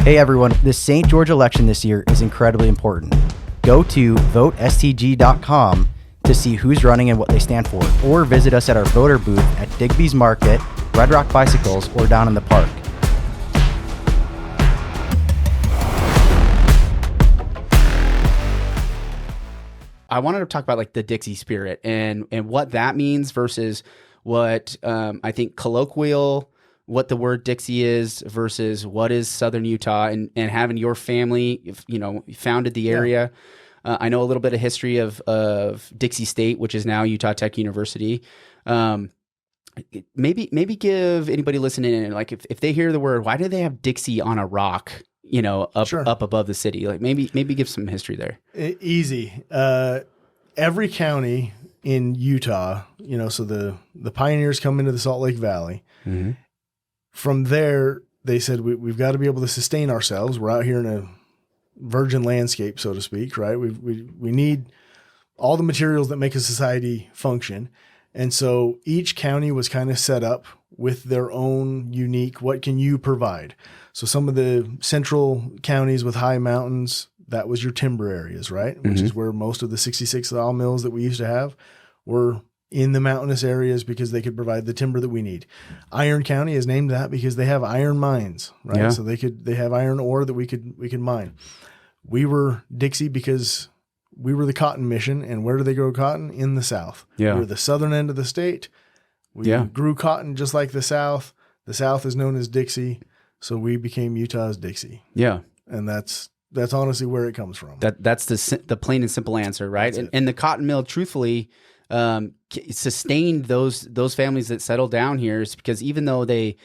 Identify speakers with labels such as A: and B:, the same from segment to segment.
A: Hey everyone, the St. George election this year is incredibly important. Go to votestg.com to see who's running and what they stand for, or visit us at our voter booth at Digby's Market, Red Rock Bicycles, or down in the park.
B: I wanted to talk about like the Dixie spirit and what that means versus what I think colloquial, what the word Dixie is versus what is Southern Utah, and having your family, founded the area. I know a little bit of history of Dixie State, which is now Utah Tech University. Maybe give anybody listening, like if they hear the word, why do they have Dixie on a rock, up above the city? Like maybe give some history there.
C: Easy. Every county in Utah, so the pioneers come into the Salt Lake Valley. Mm-hmm. From there, they said, we've got to be able to sustain ourselves. We're out here in a virgin landscape, so to speak, right? We need all the materials that make a society function. And so each county was kind of set up with their own unique, what can you provide? So some of the central counties with high mountains, that was your timber areas, right? Which is where most of the 66 sawmills that we used to have were in the mountainous areas because they could provide the timber that we need. Iron County is named that because they have iron mines, right? Yeah. So they have iron ore that we could mine. We were Dixie because we were the cotton mission, and where do they grow cotton? In the South. Yeah. We were the southern end of the state. We grew cotton just like the South. The South is known as Dixie, so we became Utah's Dixie. Yeah. And that's honestly where it comes from.
B: That's the plain and simple answer, right? And the cotton mill, truthfully, sustained those families that settled down here, is because even though they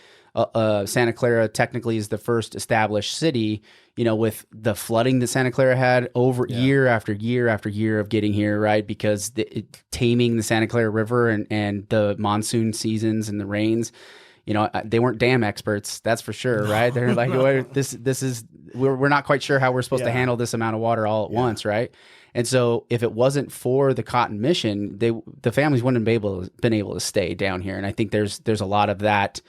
B: Santa Clara technically is the first established city, with the flooding that Santa Clara had over year after year after year of getting here, right? Because taming the Santa Clara River and the monsoon seasons and the rains, they weren't dam experts, that's for sure, right? They're like, we're not quite sure how we're supposed to handle this amount of water all at once, right? And so if it wasn't for the cotton mission, the families wouldn't have been able to stay down here. And I think there's a lot of that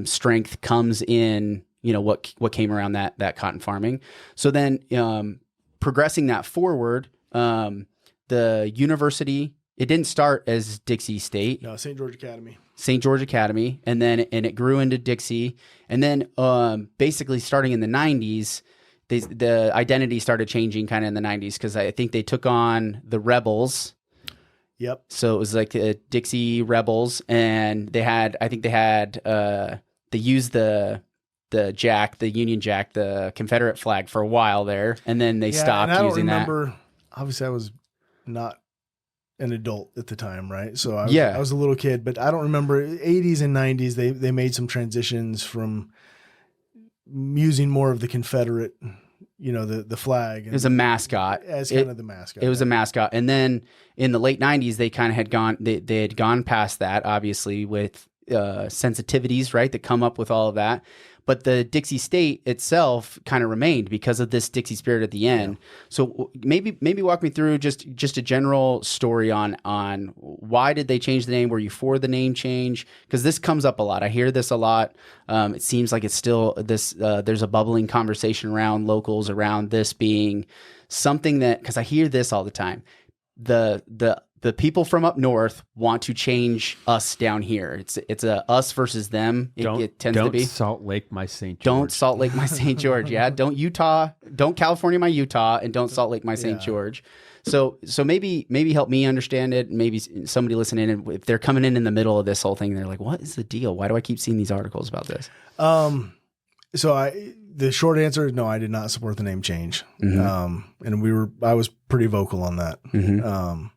B: strength comes in, what came around that cotton farming. So then progressing that forward, the university, it didn't start as Dixie State.
C: No, St. George Academy.
B: St. George Academy. And it grew into Dixie. And then basically starting in the 90s, the identity started changing kind of in the 90s, because I think they took on the Rebels. Yep. So it was like the Dixie Rebels, and they used the Union Jack, the Confederate flag for a while there, and then they stopped using that.
C: Obviously I was not an adult at the time, right? So I was a little kid, but I don't remember 80s and 90s. They made some transitions from using more of the Confederate, the flag.
B: It was a mascot.
C: As kind of the mascot.
B: It was a mascot. And then in the late 90s, they kind of had gone past that, obviously, with sensitivities, right, that come up with all of that. But the Dixie State itself kind of remained because of this Dixie spirit at the end. Yeah. So maybe walk me through just a general story on why did they change the name? Were you for the name change? Because this comes up a lot. I hear this a lot. It seems like it's still this. There's a bubbling conversation around locals around this being something that, because I hear this all the time. The people from up north want to change us down here. It's a us versus them. It tends to be.
D: Don't Salt Lake my St. George.
B: Don't Salt Lake my St. George. Yeah. Don't California my Utah, and don't Salt Lake my St. George. So maybe help me understand it. Maybe somebody listening, and if they're coming in the middle of this whole thing, they're like, what is the deal? Why do I keep seeing these articles about this?
C: The short answer is no, I did not support the name change. Mm-hmm. And I was pretty vocal on that. Mm-hmm.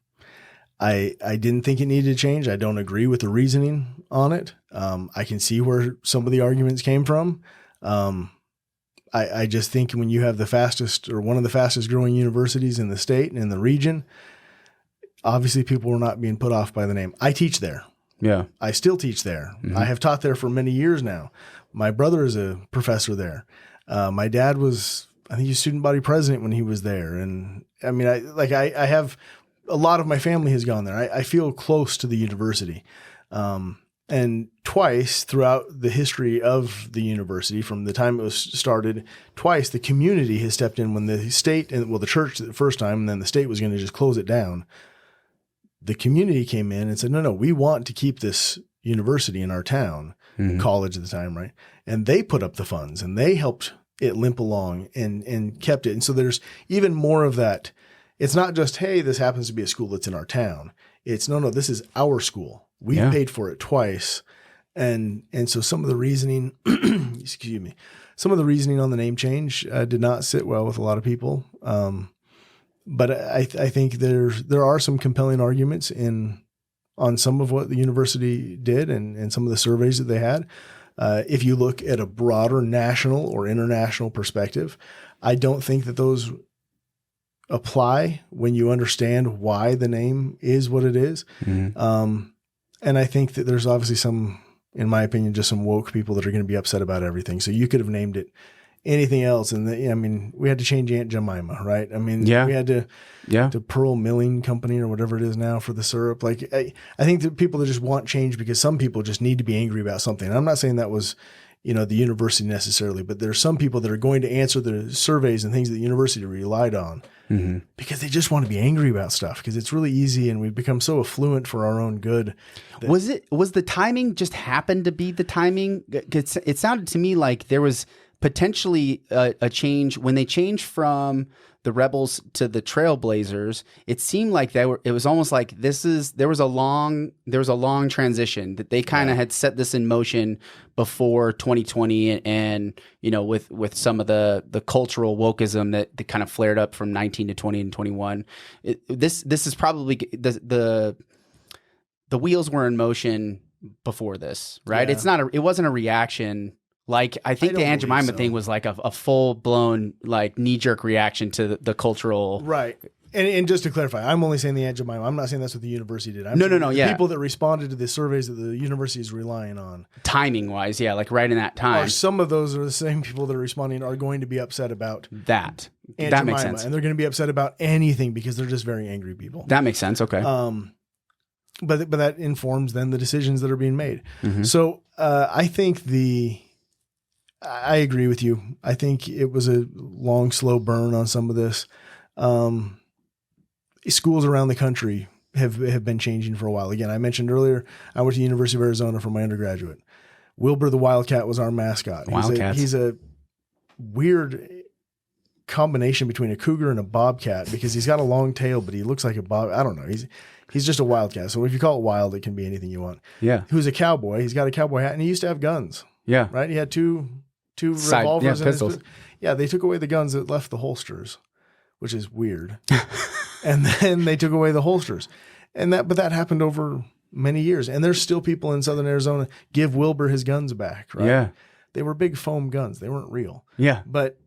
C: I didn't think it needed to change. I don't agree with the reasoning on it. I can see where some of the arguments came from. I just think when you have the fastest or one of the fastest growing universities in the state and in the region, obviously people were not being put off by the name. I teach there. Yeah. I still teach there. Mm-hmm. I have taught there for many years now. My brother is a professor there. My dad was, I think he was student body president when he was there. And I mean, I have a lot of my family has gone there. I feel close to the university. And twice throughout the history of the university, from the time it was started, twice the community has stepped in when the state and the church the first time, and then the state was going to just close it down. The community came in and said, no, we want to keep this university in our town, college at the time, right? And they put up the funds and they helped it limp along and kept it. And so there's even more of that. It's not just, hey, this happens to be a school that's in our town. It's no, this is our school. We paid for it twice. And so some of the reasoning, excuse me, some of the reasoning on the name change did not sit well with a lot of people. But I think there are some compelling arguments on some of what the university did and some of the surveys that they had. If you look at a broader national or international perspective, I don't think that those apply when you understand why the name is what it is. And I think that there's obviously some, in my opinion, just some woke people that are going to be upset about everything. So you could have named it anything else. And we had to change Aunt Jemima, right? I mean, we had to Pearl Milling Company or whatever it is now for the syrup. Like, I think that people that just want change because some people just need to be angry about something. And I'm not saying that was, the university necessarily, but there are some people that are going to answer the surveys and things that the university relied on because they just want to be angry about stuff because it's really easy and we've become so affluent for our own good.
B: Was the timing just happened to be the timing? It sounded to me like there was potentially a change when they changed from the Rebels to the Trailblazers. It seemed like it was almost like there was a long transition that they kind of had set this in motion before 2020 and with some of the cultural wokeism that kind of flared up from 19 to 20 and 21. This is probably the wheels were in motion before this, right?
C: Yeah.
B: It wasn't a reaction. Like, I think the Aunt Jemima thing was like a full-blown, like, knee-jerk reaction to the cultural...
C: Right. And just to clarify, I'm only saying the Aunt Jemima. I'm not saying that's what the university did.
B: No, yeah.
C: People that responded to the surveys that the university is relying on.
B: Timing-wise, yeah, like right in that time.
C: Some of those are the same people that are responding are going to be upset about
B: that.
C: Aunt
B: That
C: Jemima,
B: makes sense.
C: and they're going to be upset about anything because they're just very angry people.
B: That makes sense, okay.
C: But that informs then the decisions that are being made. So I think I agree with you. I think it was a long, slow burn on some of this. Schools around the country have been changing for a while. Again, I mentioned earlier, I went to the University of Arizona for my undergraduate. Wilbur the Wildcat was our mascot. He's a weird combination between a cougar and a bobcat because he's got a long tail, but he looks like a bob. I don't know. He's just a wildcat. So if you call it wild, it can be anything you want.
B: Yeah.
C: Who's a cowboy. He's got a cowboy hat and he used to have guns.
B: Yeah.
C: Right. He had two revolvers and
B: pistols.
C: They took away the guns that left the holsters, which is weird. And then they took away the holsters. But that happened over many years. And there's still people in Southern Arizona give Wilbur his guns back, right?
B: Yeah.
C: They were big foam guns. They weren't real.
B: Yeah.
C: But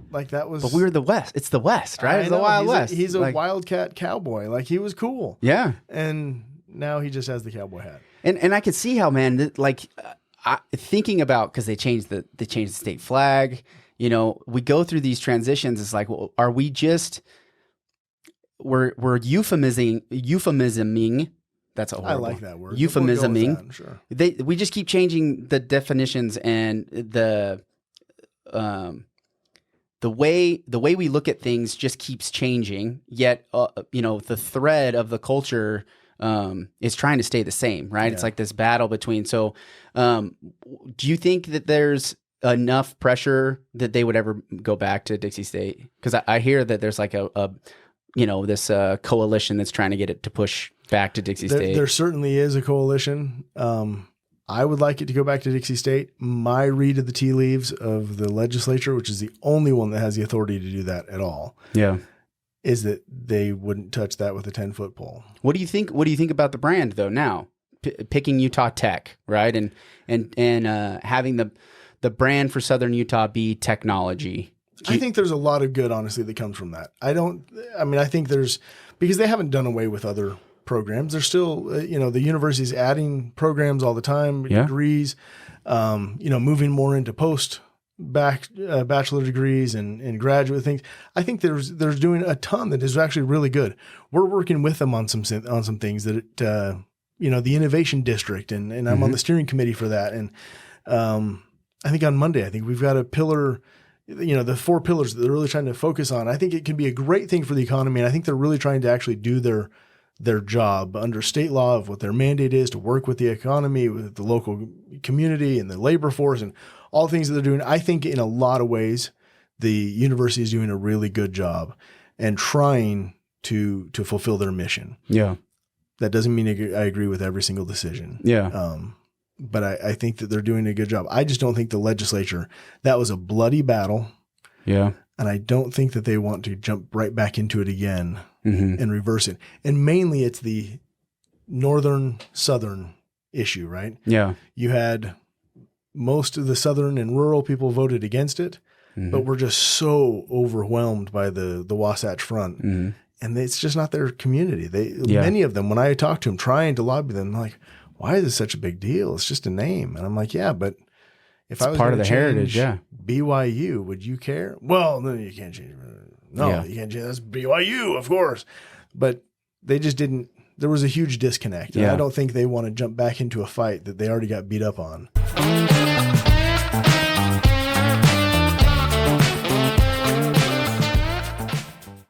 C: like that was
B: But we were the West. It's the West, right? It's the Wild West.
C: He's a wildcat cowboy. Like he was cool.
B: Yeah.
C: And now he just has the cowboy hat.
B: And I could see how, man, thinking about, because they changed the state flag, we go through these transitions. It's like, well, are we just we're euphemisming. That's a horrible.
C: I like that word.
B: Euphemisming.
C: Sure.
B: We just keep changing the definitions and the way we look at things just keeps changing. Yet, the thread of the culture is trying to stay the same, right? Yeah. It's like this battle between. So, do you think that there's enough pressure that they would ever go back to Dixie State? Because I hear that there's like this coalition that's trying to get it to push back to Dixie State.
C: There certainly is a coalition. I would like it to go back to Dixie State. My read of the tea leaves of the legislature, which is the only one that has the authority to do that at all. Yeah. Is that they wouldn't touch that with a 10-foot pole. What do you think
B: about the brand though now? Picking Utah Tech, right? And having the brand for Southern Utah be technology.
C: I think there's a lot of good, honestly, that comes from that. I think there's, because they haven't done away with other programs. They're still, the university's adding programs all the time, degrees, moving more into bachelor degrees and graduate things. I think there's doing a ton that is actually really good. We're working with them on some things that the innovation district, and I'm on the steering committee for that. And I think on Monday, I think we've got a pillar, the 4 pillars that they're really trying to focus on. I think it can be a great thing for the economy. And I think they're really trying to actually do their job under state law of what their mandate is to work with the economy, with the local community and the labor force and all the things that they're doing. I think in a lot of ways, the university is doing a really good job and trying to fulfill their mission.
B: Yeah.
C: That doesn't mean I agree with every single decision.
B: Yeah.
C: But I think that they're doing a good job. I just don't think the legislature, that was a bloody battle.
B: Yeah.
C: And I don't think that they want to jump right back into it again and reverse it. And mainly it's the northern-southern issue, right?
B: Yeah. You
C: had most of the southern and rural people voted against it, but we're just so overwhelmed by the Wasatch Front. And it's just not their community. Many of them, when I talk to them, trying to lobby them, like, why is this such a big deal? It's just a name. And I'm like, yeah, but if I was
B: part of the heritage,
C: BYU, would you care? Well, no, you can't change it. No, you can't change it. That's BYU, of course. But they just didn't. There was a huge disconnect. And I don't think they want to jump back into a fight that they already got beat up on.